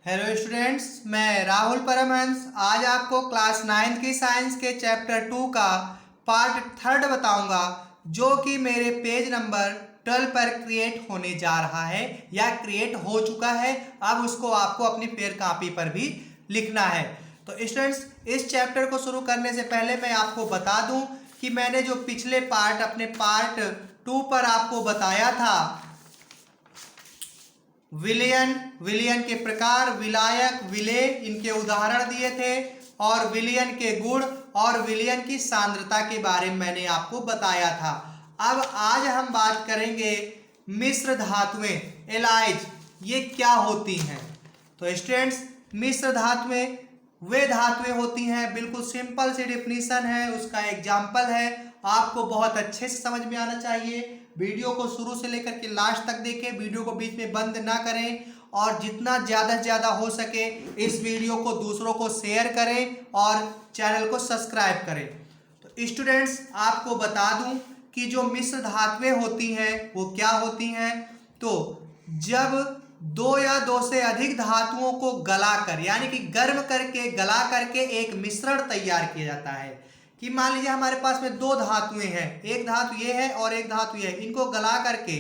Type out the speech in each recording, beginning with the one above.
Hello students, मैं राहुल परमहंस आज आपको क्लास 9 की साइंस के चैप्टर 2 का पार्ट 3 बताऊंगा, जो कि मेरे पेज नंबर 12 पर क्रिएट होने जा रहा है या क्रिएट हो चुका है। अब उसको आपको अपनी पेयर कॉपी पर भी लिखना है। तो स्टूडेंट्स, इस चैप्टर को शुरू करने से पहले मैं आपको बता दूं कि मैंने जो पिछले पार्ट अपने पार्ट 2 पर आपको बताया था, विलयन के प्रकार, विलायक, विलेय, इनके उदाहरण दिए थे और विलयन के गुण और विलयन की सांद्रता के बारे में मैंने आपको बताया था। अब आज हम बात करेंगे मिश्र धातुएं, एलाइज, ये क्या होती हैं। तो स्टूडेंट्स, मिश्र धातुएं वे धातुएं होती हैं, बिल्कुल सिंपल सी डिफिनीशन है, उसका एग्जाम्पल है, आपको बहुत अच्छे से समझ में आना चाहिए। वीडियो को शुरू से लेकर के लास्ट तक देखें, वीडियो को बीच में बंद ना करें और जितना ज़्यादा से ज़्यादा हो सके इस वीडियो को दूसरों को शेयर करें और चैनल को सब्सक्राइब करें। तो स्टूडेंट्स, आपको बता दूं कि जो मिश्र धातुएं होती हैं वो क्या होती हैं। तो जब दो या दो से अधिक धातुओं को गलाकर, यानी कि गर्म करके गला करके एक मिश्रण तैयार किया जाता है, कि मान लीजिए हमारे पास में दो धातुएं हैं, एक धातु ये है और एक धातु ये है, इनको गला करके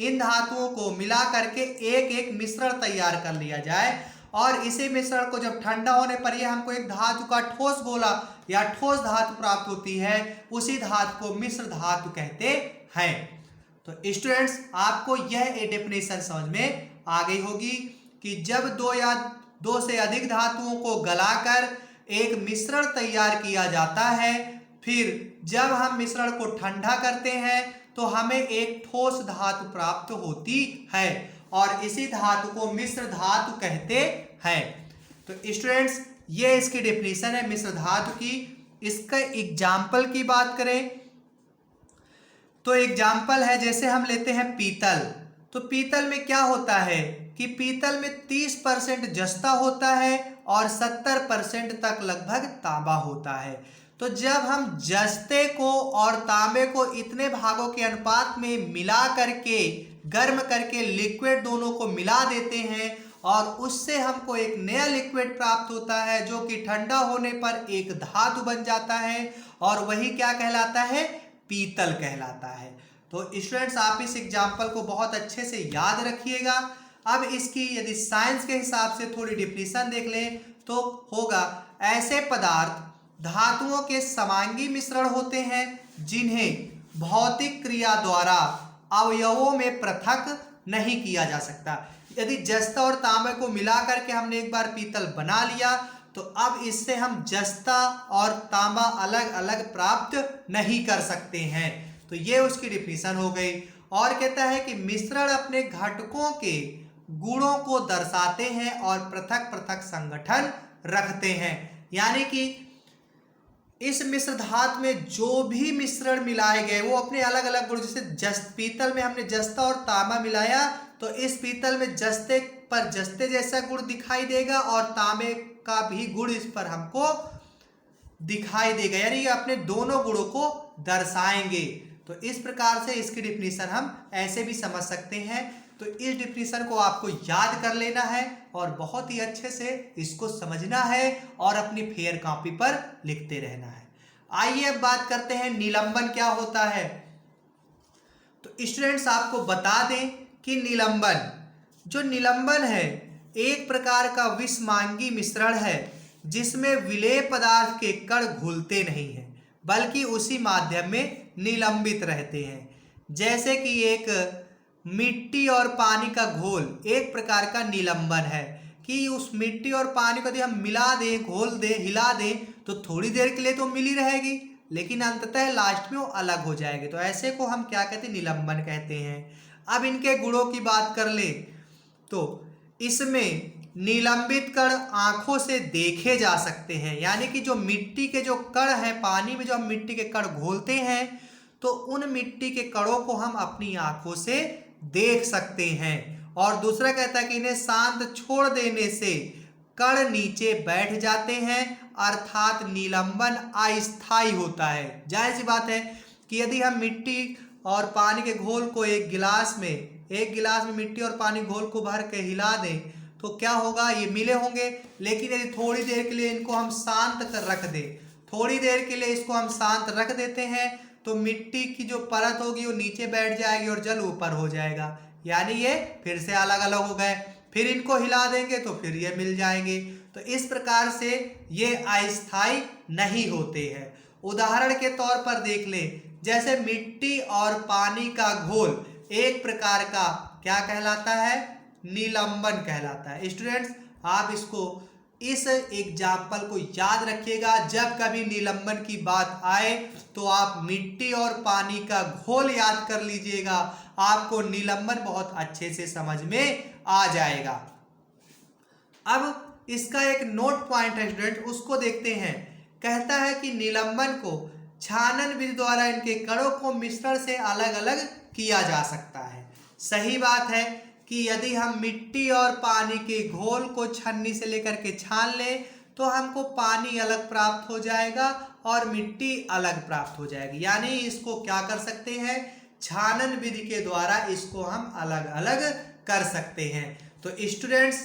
इन धातुओं को मिला करके एक एक मिश्रण तैयार कर लिया जाए और इसी मिश्रण को जब ठंडा होने पर यह हमको एक धातु का ठोस गोला या ठोस धातु प्राप्त होती है, उसी धातु को मिश्र धातु कहते हैं। तो स्टूडेंट्स, आपको यह डेफिनेशन समझ में आ गई होगी कि जब दो या दो से अधिक धातुओं को गलाकर एक मिश्रण तैयार किया जाता है, फिर जब हम मिश्रण को ठंडा करते हैं तो हमें एक ठोस धातु प्राप्त होती है और इसी धातु को मिश्र धातु कहते हैं। तो स्टूडेंट्स, ये इसकी डेफिनेशन है मिश्र धातु की। इसका एग्जाम्पल की बात करें तो एग्जाम्पल है, जैसे हम लेते हैं पीतल। तो पीतल में क्या होता है कि पीतल में 30% जस्ता होता है और 70% तक लगभग तांबा होता है। तो जब हम जस्ते को और तांबे को इतने भागों के अनुपात में मिला करके गर्म करके लिक्विड दोनों को मिला देते हैं और उससे हमको एक नया लिक्विड प्राप्त होता है, जो कि ठंडा होने पर एक धातु बन जाता है और वही क्या कहलाता है, पीतल कहलाता है। तो स्टूडेंट्स, आप इस एग्जाम्पल को बहुत अच्छे से याद रखिएगा। अब इसकी यदि साइंस के हिसाब से थोड़ी डिफिनीशन देख लें तो होगा, ऐसे पदार्थ धातुओं के समांगी मिश्रण होते हैं जिन्हें भौतिक क्रिया द्वारा अवयवों में पृथक नहीं किया जा सकता। यदि जस्ता और तांबे को मिला करके हमने एक बार पीतल बना लिया तो अब इससे हम जस्ता और तांबा अलग अलग प्राप्त नहीं कर सकते हैं। तो ये उसकी डिफिनीशन हो गई। और कहता है कि मिश्रण अपने घटकों के गुणों को दर्शाते हैं और पृथक पृथक संगठन रखते हैं, यानी कि इस मिश्र धातु में जो भी मिश्रण मिलाए गए वो अपने अलग अलग गुण, जैसे पीतल में हमने जस्ता और तांबा मिलाया तो इस पीतल में जस्ते पर जस्ते जैसा गुण दिखाई देगा और तांबे का भी गुण इस पर हमको दिखाई देगा, यानी ये अपने दोनों गुणों को दर्शाएंगे। तो इस प्रकार से इसकी डिफिनीशन हम ऐसे भी समझ सकते हैं। तो इस डिफिनीशन को आपको याद कर लेना है और बहुत ही अच्छे से इसको समझना है और अपनी फेयर कॉपी पर लिखते रहना है। आइए अब बात करते हैं निलंबन क्या होता है। तो स्टूडेंट्स, आपको बता दें कि निलंबन है एक प्रकार का विषमांगी मिश्रण है जिसमें विलेय पदार्थ के कण घुलते नहीं हैं बल्कि उसी माध्यम में निलंबित रहते हैं। जैसे कि एक मिट्टी और पानी का घोल एक प्रकार का निलंबन है कि उस मिट्टी और पानी को यदि हम मिला दें, घोल दें, हिला दें तो थोड़ी देर के लिए तो मिली रहेगी, लेकिन अंततः लास्ट में वो अलग हो जाएगी। तो ऐसे को हम क्या कहते हैं, निलंबन कहते हैं। अब इनके गुणों की बात कर ले तो इसमें निलंबित कण आंखों से देखे जा सकते हैं, यानी कि जो मिट्टी के जो कण हैं, पानी में जो हम मिट्टी के कण घोलते हैं तो उन मिट्टी के कणों को हम अपनी आंखों से देख सकते हैं। और दूसरा कहता है कि इन्हें शांत छोड़ देने से कण नीचे बैठ जाते हैं, अर्थात निलंबन अस्थायी होता है। जाहिर सी बात है कि यदि हम मिट्टी और पानी के घोल को एक गिलास में मिट्टी और पानी घोल को भर के हिला दें तो क्या होगा, ये मिले होंगे। लेकिन यदि थोड़ी देर के लिए इनको हम शांत कर रख दें, थोड़ी देर के लिए इसको हम शांत रख देते हैं, तो मिट्टी की जो परत होगी वो नीचे बैठ जाएगी और जल ऊपर हो जाएगा, यानी ये फिर से अलग अलग हो गए। फिर इनको हिला देंगे तो फिर ये मिल जाएंगे। तो इस प्रकार से ये अस्थायी नहीं होते हैं। उदाहरण के तौर पर देख ले, जैसे मिट्टी और पानी का घोल एक प्रकार का क्या कहलाता है, निलंबन कहलाता है। स्टूडेंट्स, आप इसको इस एग्जाम्पल को याद रखिएगा, जब कभी निलंबन की बात आए तो आप मिट्टी और पानी का घोल याद कर लीजिएगा, आपको निलंबन बहुत अच्छे से समझ में आ जाएगा। अब इसका एक नोट पॉइंट है स्टूडेंट, उसको देखते हैं। कहता है कि निलंबन को छानन विधि द्वारा इनके कणों को मिश्रण से अलग अलग किया जा सकता है। सही बात है कि यदि हम मिट्टी और पानी के घोल को छन्नी से लेकर के छान लें तो हमको पानी अलग प्राप्त हो जाएगा और मिट्टी अलग प्राप्त हो जाएगी, यानी इसको क्या कर सकते हैं, छानन विधि के द्वारा इसको हम अलग अलग कर सकते हैं। तो स्टूडेंट्स,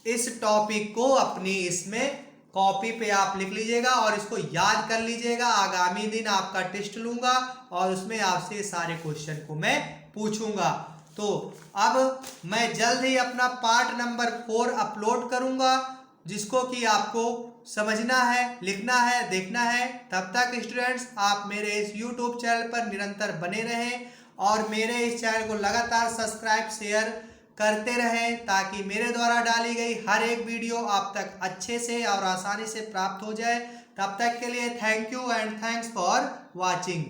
इस टॉपिक को अपनी इसमें कॉपी पे आप लिख लीजिएगा और इसको याद कर लीजिएगा। आगामी दिन आपका टेस्ट लूंगा और उसमें आपसे सारे क्वेश्चन को मैं पूछूंगा। तो अब मैं जल्द ही अपना पार्ट नंबर 4 अपलोड करूंगा, जिसको कि आपको समझना है, लिखना है, देखना है। तब तक स्टूडेंट्स, आप मेरे इस YouTube चैनल पर निरंतर बने रहें और मेरे इस चैनल को लगातार सब्सक्राइब शेयर करते रहें, ताकि मेरे द्वारा डाली गई हर एक वीडियो आप तक अच्छे से और आसानी से प्राप्त हो जाए। तब तक के लिए thank you and thanks for watching.